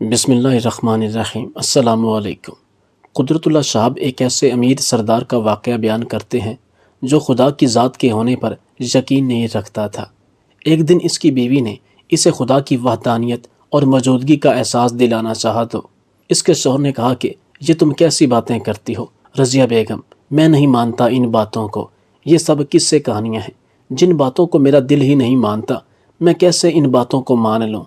بسم اللہ الرحمن الرحیم۔ السلام علیکم۔ قدرت اللہ صاحب ایک ایسے امیر سردار کا واقعہ بیان کرتے ہیں جو خدا کی ذات کے ہونے پر یقین نہیں رکھتا تھا۔ ایک دن اس کی بیوی نے اسے خدا کی وحدانیت اور موجودگی کا احساس دلانا چاہا تو اس کے شوہر نے کہا کہ یہ تم کیسی باتیں کرتی ہو رضیہ بیگم، میں نہیں مانتا ان باتوں کو، یہ سب کس سے کہانیاں ہیں، جن باتوں کو میرا دل ہی نہیں مانتا میں کیسے ان باتوں کو مان لوں۔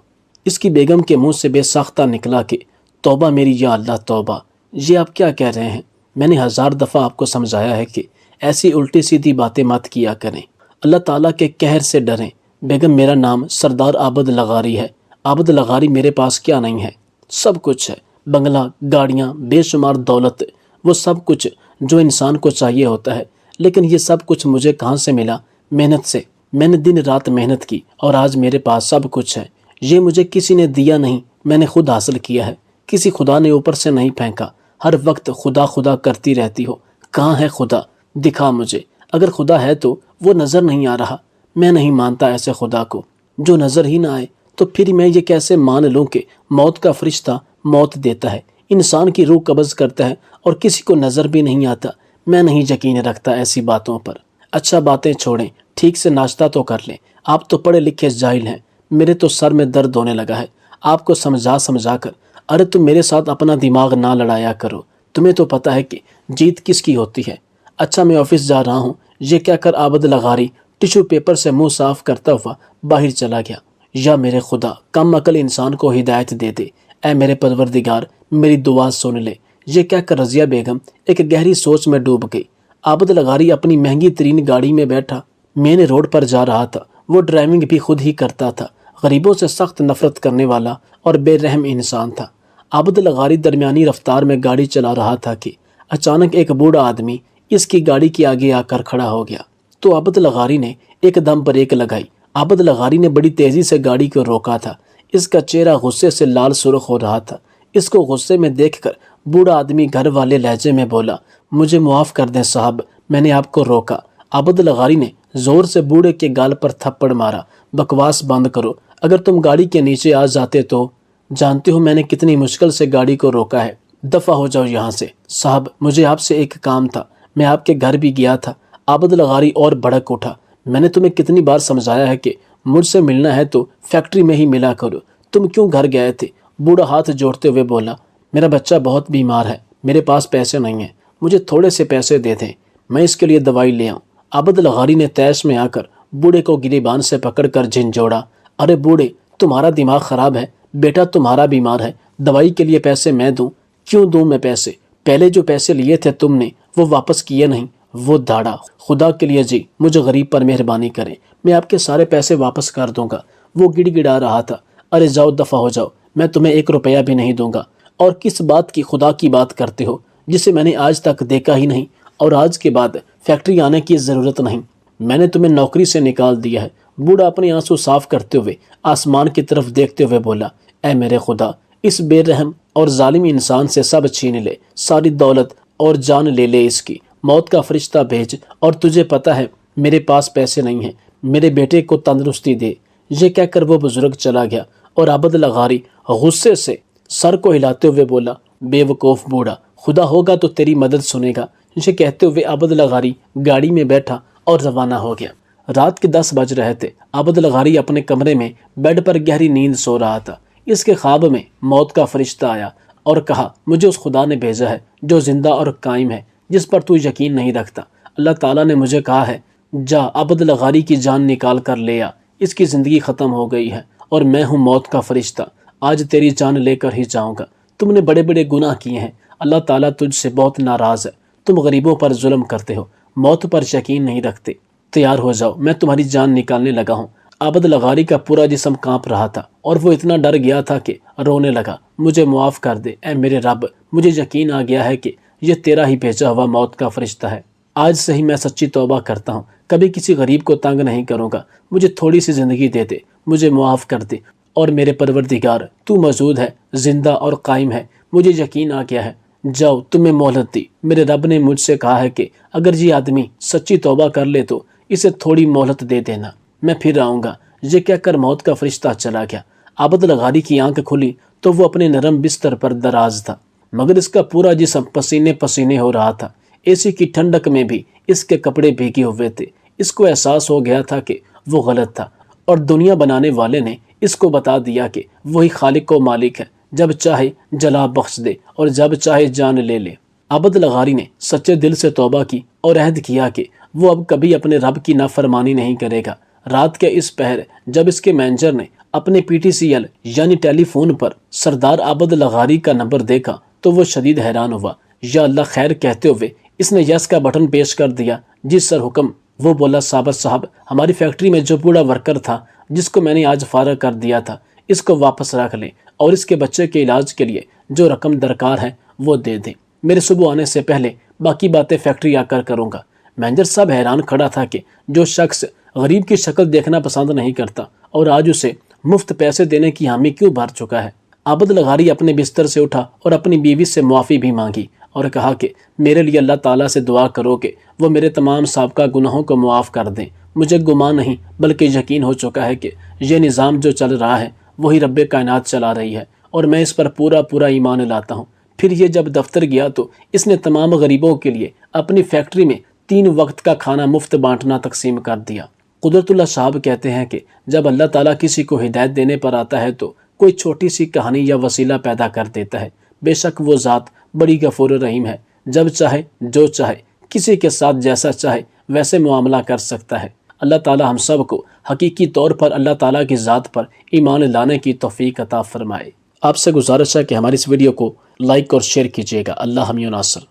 اس کی بیگم کے منہ سے بے ساختہ نکلا کہ توبہ میری یا اللہ توبہ، یہ آپ کیا کہہ رہے ہیں؟ میں نے 1000 دفعہ آپ کو سمجھایا ہے کہ ایسی الٹی سیدھی باتیں مت کیا کریں، اللہ تعالیٰ کے قہر سے ڈریں۔ بیگم میرا نام سردار عابد لغاری ہے، عابد لغاری میرے پاس کیا نہیں ہے؟ سب کچھ ہے، بنگلہ، گاڑیاں، بے شمار دولت، وہ سب کچھ جو انسان کو چاہیے ہوتا ہے، لیکن یہ سب کچھ مجھے کہاں سے ملا؟ محنت سے۔ میں نے دن رات محنت کی اور آج میرے پاس سب کچھ ہے۔ یہ مجھے کسی نے دیا نہیں، میں نے خود حاصل کیا ہے، کسی خدا نے اوپر سے نہیں پھینکا۔ ہر وقت خدا خدا کرتی رہتی ہو، کہاں ہے خدا؟ دکھا مجھے، اگر خدا ہے تو وہ نظر نہیں آ رہا۔ میں نہیں مانتا ایسے خدا کو جو نظر ہی نہ آئے، تو پھر میں یہ کیسے مان لوں کہ موت کا فرشتہ موت دیتا ہے، انسان کی روح قبض کرتا ہے اور کسی کو نظر بھی نہیں آتا؟ میں نہیں یقین رکھتا ایسی باتوں پر۔ اچھا باتیں چھوڑیں، ٹھیک سے ناشتہ تو کر لیں، آپ تو پڑھے لکھے جاہل ہیں، میرے تو سر میں درد ہونے لگا ہے آپ کو سمجھا کر۔ ارے تم میرے ساتھ اپنا دماغ نہ لڑایا کرو، تمہیں تو پتہ ہے کہ جیت کس کی ہوتی ہے۔ اچھا میں آفس جا رہا ہوں، یہ کہہ کر عابد لغاری ٹیشو پیپر سے منہ صاف کرتا ہوا باہر چلا گیا۔ یا میرے خدا، کم عقل انسان کو ہدایت دے دے، اے میرے پروردگار میری دعا سن لے، یہ کہہ کر رضیہ بیگم ایک گہری سوچ میں ڈوب گئی۔ عابد لغاری اپنی مہنگی ترین گاڑی میں بیٹھا مین روڈ پر جا رہا تھا، وہ ڈرائیونگ بھی خود ہی کرتا تھا، غریبوں سے سخت نفرت کرنے والا اور بے رحم انسان تھا۔ عابد لغاری درمیانی رفتار میں گاڑی چلا رہا تھا کہ اچانک ایک بوڑھا آدمی اس کی گاڑی کے آگے آ کر کھڑا ہو گیا تو عابد لغاری نے ایک دم بریک لگائی۔ عابد لغاری نے بڑی تیزی سے گاڑی کو روکا تھا، اس کا چہرہ غصے سے لال سرخ ہو رہا تھا۔ اس کو غصے میں دیکھ کر بوڑھا آدمی گھر والے لہجے میں بولا، مجھے معاف کر دیں صاحب، میں نے آپ کو روکا۔ عابد لغاری نے زور سے بوڑھے کے گال پر تھپڑ مارا، بکواس بند کرو، اگر تم گاڑی کے نیچے آ جاتے تو جانتے ہو میں نے کتنی مشکل سے گاڑی کو روکا ہے، دفع ہو جاؤ یہاں سے۔ صاحب مجھے آپ سے ایک کام تھا، میں آپ کے گھر بھی گیا تھا۔ عابد لغاری اور بھڑک اٹھا، میں نے تمہیں کتنی بار سمجھایا ہے کہ مجھ سے ملنا ہے تو فیکٹری میں ہی ملا کرو، تم کیوں گھر گئے تھے؟ بوڑھا ہاتھ جوڑتے ہوئے بولا، میرا بچہ بہت بیمار ہے، میرے پاس پیسے نہیں ہیں، مجھے تھوڑے سے پیسے دے دیں، میں اس کے لیے دوائی لے آؤں۔ عابد لغاری نے تیش میں آ کر بوڑھے کو گریبان سے پکڑ کر جھنجھوڑا، ارے بوڑھے تمہارا دماغ خراب ہے، بیٹا تمہارا بیمار ہے، دوائی کے لیے پیسے میں دوں؟ کیوں دوں میں پیسے؟ پہلے جو پیسے لیے تھے تم نے وہ واپس کیے نہیں۔ وہ دھاڑا، خدا کے لیے جی مجھے غریب پر مہربانی کریں، میں آپ کے سارے پیسے واپس کر دوں گا۔ وہ گڑ گڑا رہا تھا، ارے جاؤ دفع ہو جاؤ، میں تمہیں 1 روپیہ بھی نہیں دوں گا۔ اور کس بات کی خدا کی بات کرتے ہو جسے میں نے آج تک دیکھا ہی نہیں، اور آج کے بعد فیکٹری آنے کی ضرورت نہیں، میں نے تمہیں نوکری سے نکال دیا ہے۔ بوڑھا اپنے آنسو صاف کرتے ہوئے آسمان کی طرف دیکھتے ہوئے بولا، اے میرے خدا، اس بے رحم اور ظالم انسان سے سب چھین لے، ساری دولت اور جان لے لے اس کی، موت کا فرشتہ بھیج، اور تجھے پتہ ہے میرے پاس پیسے نہیں ہیں، میرے بیٹے کو تندرستی دے۔ یہ کہہ کر وہ بزرگ چلا گیا اور عابد لغاری غصے سے سر کو ہلاتے ہوئے بولا، بے وقوف بوڑھا، خدا ہوگا تو تیری مدد سنے گا۔ یہ کہتے ہوئے عابد لغاری گاڑی میں بیٹھا اور روانہ ہو گیا۔ رات کے 10 بج رہے تھے، عابد لغاری اپنے کمرے میں بیڈ پر گہری نیند سو رہا تھا۔ اس کے خواب میں موت کا فرشتہ آیا اور کہا، مجھے اس خدا نے بھیجا ہے جو زندہ اور قائم ہے، جس پر تو یقین نہیں رکھتا۔ اللہ تعالیٰ نے مجھے کہا ہے، جا عابد لغاری کی جان نکال کر لے آ، اس کی زندگی ختم ہو گئی ہے اور میں ہوں موت کا فرشتہ، آج تیری جان لے کر ہی جاؤں گا۔ تم نے بڑے بڑے گناہ کیے ہیں، اللہ تعالیٰ تجھ سے بہت ناراض ہے، تم غریبوں پر ظلم کرتے ہو، موت پر یقین نہیں رکھتے، تیار ہو جاؤ، میں تمہاری جان نکالنے لگا ہوں۔ عابد لغاری کا پورا جسم کانپ رہا تھا اور وہ اتنا ڈر گیا تھا کہ رونے لگا، مجھے معاف کر دے اے میرے رب، مجھے یقین آ گیا ہے کہ یہ تیرا ہی بھیجا ہوا موت کا فرشتہ ہے۔ آج سے ہی میں سچی توبہ کرتا ہوں، کبھی کسی غریب کو تنگ نہیں کروں گا، مجھے تھوڑی سی زندگی دے دے، مجھے معاف کر دے، اور میرے پروردگار تو موجود ہے، زندہ اور قائم ہے، مجھے یقین آ گیا ہے، جاؤ تمہیں مہلت دی۔ میرے رب نے مجھ سے کہا ہے کہ اگر یہ آدمی سچی توبہ کر لے تو اسے تھوڑی مہلت دے دینا، میں پھر آؤں گا۔ یہ کہہ کر موت کا فرشتہ چلا گیا۔ عابد لغاری کی آنکھ کھلی تو وہ اپنے نرم بستر پر دراز تھا، مگر اس کا پورا جسم پسینے پسینے ہو رہا تھا۔ اسی کی ٹھنڈک میں بھی اس کے کپڑے بھیگے ہوئے تھے۔ اس کو احساس ہو گیا تھا کہ وہ غلط تھا، اور دنیا بنانے والے نے اس کو بتا دیا کہ وہی خالق و مالک ہے، جب چاہے جلا بخش دے اور جب چاہے جان لے لے۔ عابد لغاری نے سچے دل سے توبہ کی اور عہد کیا کہ وہ اب کبھی اپنے رب کی نافرمانی نہیں کرے گا۔ رات کے اس پہر جب اس کے مینیجر نے اپنے PTCL یعنی ٹیلی فون پر سردار عابد لغاری کا نمبر دیکھا تو وہ شدید حیران ہوا۔ یا اللہ خیر کہتے ہوئے اس نے یس کا بٹن پیش کر دیا۔ جی سر حکم۔ وہ بولا صابر صاحب، ہماری فیکٹری میں جو بوڑھا ورکر تھا جس کو میں نے آج فارغ کر دیا تھا، اس کو واپس رکھ لیں اور اس کے بچے کے علاج کے لیے جو رقم درکار ہے وہ دے دیں۔ میرے صبح آنے سے پہلے باقی باتیں فیکٹری آ کر کروں گا۔ مینیجر صاحب حیران کھڑا تھا کہ جو شخص غریب کی شکل دیکھنا پسند نہیں کرتا اور آج اسے مفت پیسے دینے کی حامی کیوں بھر چکا ہے۔ عابد لغاری اپنے بستر سے اٹھا اور اپنی بیوی سے معافی بھی مانگی اور کہا کہ میرے لیے اللہ تعالیٰ سے دعا کرو کہ وہ میرے تمام سابقہ گناہوں کو معاف کر دیں۔ مجھے گمان نہیں بلکہ یقین ہو چکا ہے کہ یہ نظام جو چل رہا ہے وہی رب کائنات چلا رہی ہے، اور میں اس پر پورا ایمان لاتا ہوں۔ پھر یہ جب دفتر گیا تو اس نے تمام غریبوں کے لیے اپنی فیکٹری میں 3 وقت کا کھانا مفت بانٹنا تقسیم کر دیا۔ قدرت اللہ صاحب کہتے ہیں کہ جب اللہ تعالیٰ کسی کو ہدایت دینے پر آتا ہے تو کوئی چھوٹی سی کہانی یا وسیلہ پیدا کر دیتا ہے۔ بے شک وہ ذات بڑی غفور رحیم ہے، جب چاہے جو چاہے کسی کے ساتھ جیسا چاہے ویسے معاملہ کر سکتا ہے۔ اللہ تعالیٰ ہم سب کو حقیقی طور پر اللہ تعالیٰ کی ذات پر ایمان لانے کی توفیق عطا فرمائے۔ آپ سے گزارش ہے کہ ہماری اس ویڈیو کو لائک اور شیئر کیجیے گا۔ اللہ حمی و ناصر۔